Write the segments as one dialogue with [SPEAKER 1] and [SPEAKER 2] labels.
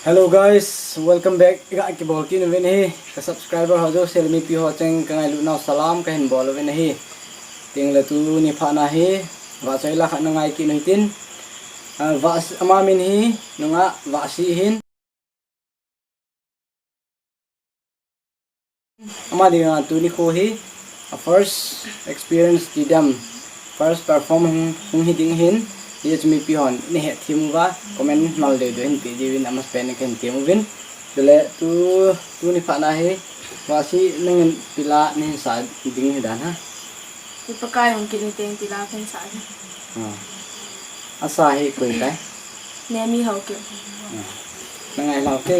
[SPEAKER 1] Hello guys, welcome back. Iga ki bol ki nven hi. Ka subscriber ho jo selmi pi ho cheng ka ngai lu na salam ka hin bol ven hi. Ting la tu ni pha na hi. Wa chai la kha na ngai ki noi tin. Wa ama min hi nunga wa si hin. Ama di nga tu ni ko hi. First experience di dam. First perform hung hi ding hin. Yes mi pi hon ni he thimu wa comment mal de do hin pi di win amas pen ken thimu win dele tu ni pha na he wa si nang pila ni sa ding he dan ha
[SPEAKER 2] ipakai hong kin teng pila ken sa
[SPEAKER 1] asa he koi kai
[SPEAKER 2] ne mi ho ke
[SPEAKER 1] nang ai lao ke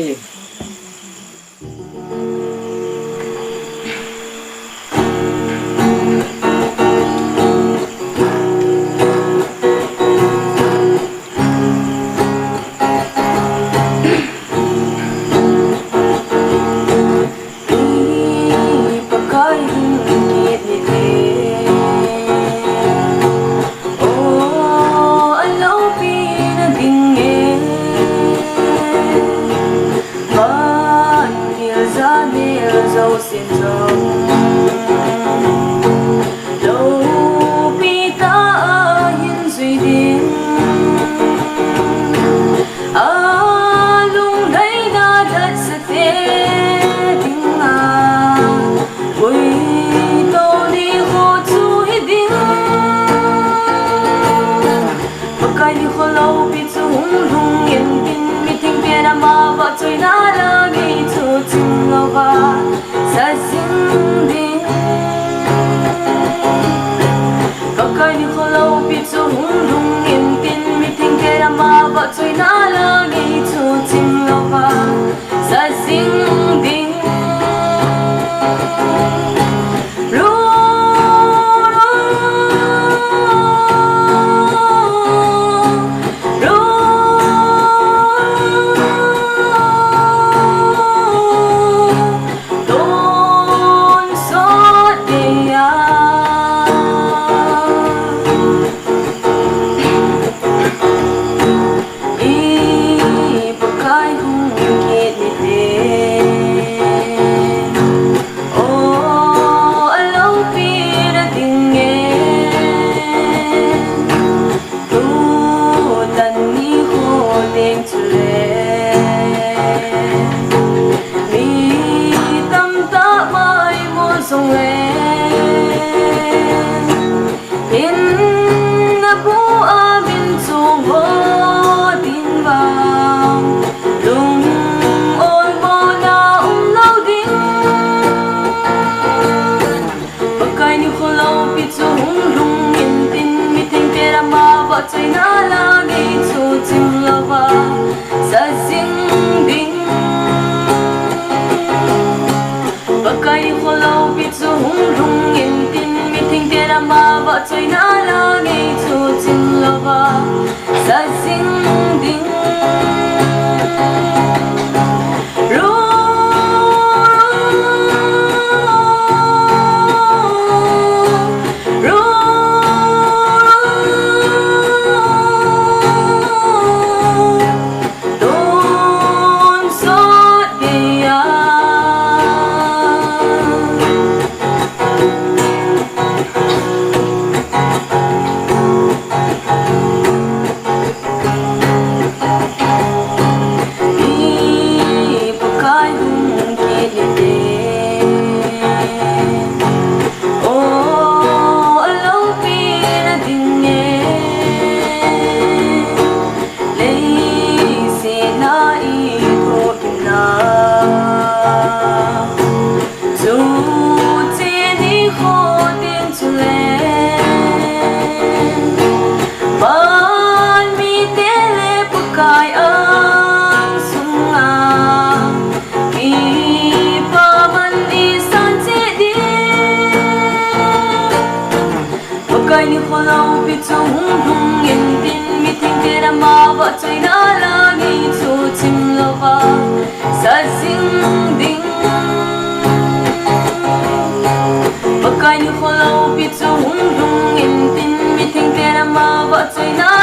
[SPEAKER 2] Pakai ni kholau pi chung rung in tin mi thing te na ma ba chai na